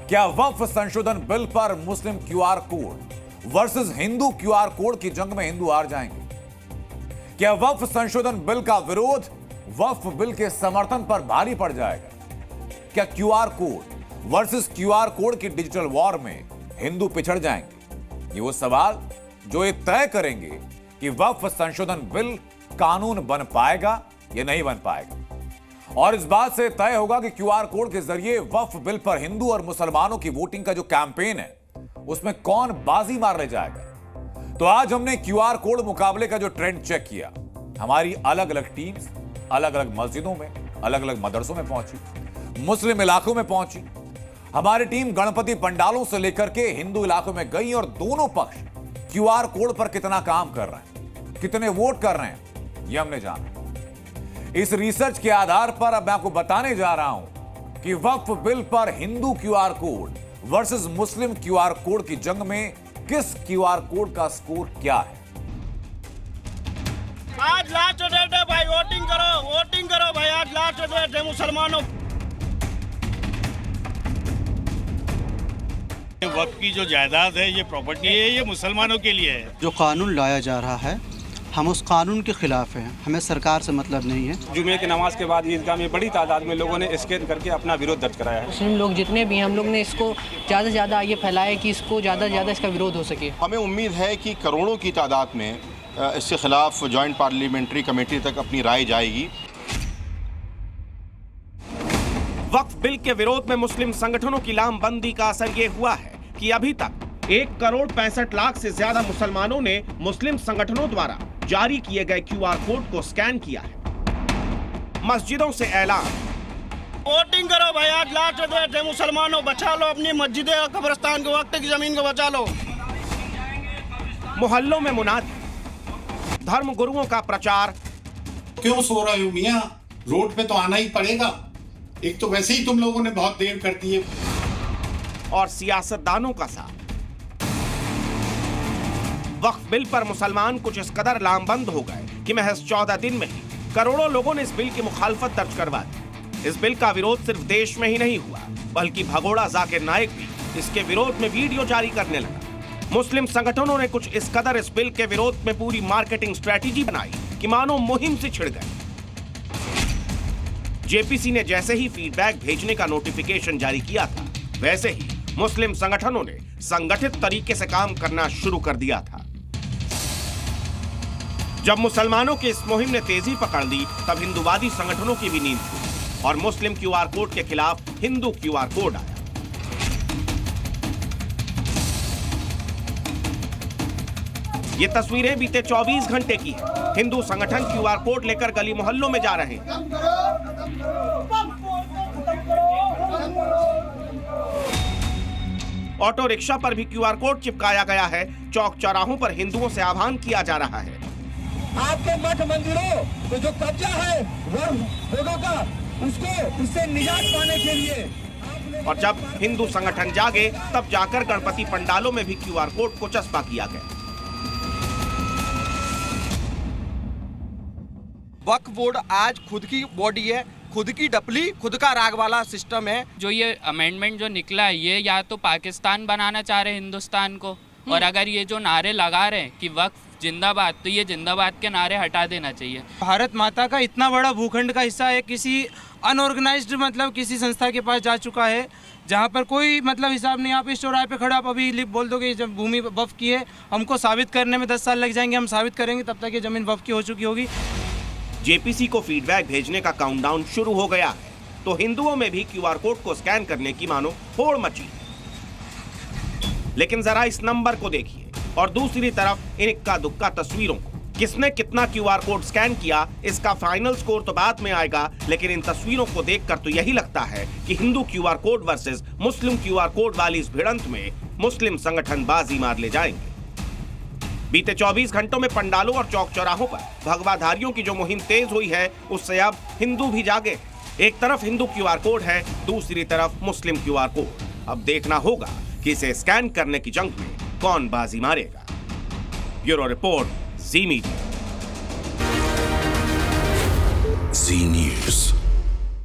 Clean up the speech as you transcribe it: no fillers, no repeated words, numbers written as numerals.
क्या वक्फ संशोधन बिल पर मुस्लिम क्यूआर कोड वर्सेस हिंदू क्यूआर कोड की जंग में हिंदू हार जाएंगे? क्या वक्फ संशोधन बिल का विरोध वक्फ बिल के समर्थन पर भारी पड़ जाएगा? क्या QR code versus QR code की डिजिटल वॉर में हिंदू पिछड़ जाएंगे? ये वो सवाल जो ये तय करेंगे कि वक्फ संशोधन बिल कानून बन पाएगा या नहीं बन पाएगा। और इस बात से तय होगा कि क्यूआर कोड के जरिए वक्फ बिल पर हिंदू और मुसलमानों की वोटिंग का जो कैंपेन है उसमें कौन बाजी मारने जाएगा। तो आज हमने क्यूआर कोड मुकाबले का जो ट्रेंड चेक किया। हमारी अलग अलग टीम्स अलग अलग मस्जिदों में, अलग अलग मदरसों में पहुंची, मुस्लिम इलाकों में पहुंची। हमारी टीम गणपति पंडालों से लेकर के हिंदू इलाकों में गई और दोनों पक्ष क्यूआर कोड पर कितना काम कर रहे हैं, कितने वोट कर रहे हैं, यह हमने जाना। इस रिसर्च के आधार पर अब मैं आपको बताने जा रहा हूं कि वक्फ बिल पर हिंदू क्यूआर कोड वर्सेस मुस्लिम क्यूआर कोड की जंग में किस क्यूआर कोड का स्कोर क्या है। आज लास्ट डेट है भाई, वोटिंग करो भाई, आज लास्ट डेट है मुसलमानों। वक्फ की जो जायदाद है, ये प्रॉपर्टी है, ये मुसलमानों के लिए है। जो कानून लाया जा रहा है हम उस कानून के खिलाफ हैं, हमें सरकार से मतलब नहीं है। जुमे की नमाज के बाद ईदगाह में बड़ी तादाद में लोगों ने स्कैन करके अपना विरोध दर्ज कराया है। मुस्लिम लोग जितने भी हैं, हम लोग ने इसको ज़्यादा से ज़्यादा ये फैलाया कि इसको ज़्यादा से ज़्यादा इसका विरोध हो सके। हमें उम्मीद है कि करोड़ों की तादाद में इसके खिलाफ जॉइंट पार्लियामेंट्री कमेटी तक अपनी राय जाएगी। वक्फ बिल के विरोध में मुस्लिम संगठनों की लामबंदी का असर ये हुआ है कि अभी तक 1,65,00,000 से ज्यादा मुसलमानों ने मुस्लिम संगठनों द्वारा जारी किए गए क्यूआर कोड को स्कैन किया है। मस्जिदों से ऐलान, वोटिंग करो भाई, आज लास्ट डेट है मुसलमानों, बचा लो अपनी मस्जिद और कब्रिस्तान को, वक्त की जमीन को बचा लो। मोहल्लों में मुनादी, धर्म गुरुओं का प्रचार। क्यों सो रहे हो मियां, रोड पे तो आना ही पड़ेगा, एक तो वैसे ही तुम लोगों ने बहुत देर कर दी है। और सियासतदानों का साथ। वक्फ बिल पर मुसलमान कुछ इस कदर लामबंद हो गए कि महज 14 दिन में ही करोड़ों लोगों ने इस बिल की मुखालफत दर्ज करवा दी। इस बिल का विरोध सिर्फ देश में ही नहीं हुआ, बल्कि भगोड़ा जाकिर नाइक भी इसके विरोध में वीडियो जारी करने लगा। मुस्लिम संगठनों ने कुछ इस कदर इस बिल के विरोध में पूरी मार्केटिंग स्ट्रेटेजी बनाई कि मानो मुहिम से छिड़ गए। जेपीसी ने जैसे ही फीडबैक भेजने का नोटिफिकेशन जारी किया था, वैसे ही मुस्लिम संगठनों ने संगठित तरीके से काम करना शुरू कर दिया था। जब मुसलमानों की इस मुहिम ने तेजी पकड़ ली, तब हिंदूवादी संगठनों की भी नींद खुली और मुस्लिम क्यूआर कोड के खिलाफ हिंदू क्यूआर कोड आया। ये तस्वीरें बीते 24 घंटे की हैं। हिंदू संगठन क्यूआर कोड लेकर गली मोहल्लों में जा रहे हैं। ऑटो रिक्शा पर भी क्यूआर कोड चिपकाया गया है। चौक चौराहों पर हिंदुओं से आह्वान किया जा रहा है। आपके मठ मंदिरों को जो कब्जा है वक्फ का, उसको उससे निजात पाने के लिए। और जब हिंदू संगठन जागे, तब जाकर गणपति पंडालों में भी क्यूआर कोड को चस्पा किया गया। वक्फ बोर्ड आज खुद की बॉडी है, खुद की डपली, खुद का राग वाला सिस्टम है। जो ये अमेंडमेंट जो निकला है, ये या तो पाकिस्तान बनाना चाह रहे हैं हिंदुस्तान को, और अगर ये जो नारे लगा रहे हैं कि वक्फ जिंदाबाद, तो ये जिंदाबाद के नारे हटा देना चाहिए। भारत माता का इतना बड़ा भूखंड का हिस्सा है किसी अनऑर्गेनाइज्ड मतलब किसी संस्था के पास जा चुका है, जहाँ पर कोई मतलब हिसाब नहीं। आप इस चौराहे पे खड़े आप अभी बोल दोगे जब भूमि वक्फ की है, हमको साबित करने में 10 साल लग जाएंगे, हम साबित करेंगे, तब तक ये जमीन वक्फ की हो चुकी होगी। जेपीसी को फीडबैक भेजने का काउंटडाउन शुरू हो गया है, तो हिंदुओं में भी क्यूआर कोड को स्कैन करने की मानो होड़ मची। लेकिन जरा इस नंबर को देखिए और दूसरी तरफ इन इक्का दुक्का तस्वीरों को। किसने कितना क्यूआर कोड स्कैन किया, इसका फाइनल स्कोर तो बाद में आएगा, लेकिन इन तस्वीरों को देखकर तो यही लगता है कि हिंदू क्यूआर कोड वर्सेस मुस्लिम क्यूआर कोड वाली इस भिड़ंत में मुस्लिम संगठन बाजी मार ले जाएंगे। बीते 24 घंटों में पंडालों और चौक चौराहों पर भगवाधारियों की जो मुहिम तेज हुई है, उससे अब हिंदू भी जागे। एक तरफ हिंदू क्यूआर कोड है, दूसरी तरफ मुस्लिम क्यूआर कोड। अब देखना होगा कि इसे स्कैन करने की जंग में कौन बाजी मारेगा। ब्यूरो रिपोर्ट, जी मीडिया।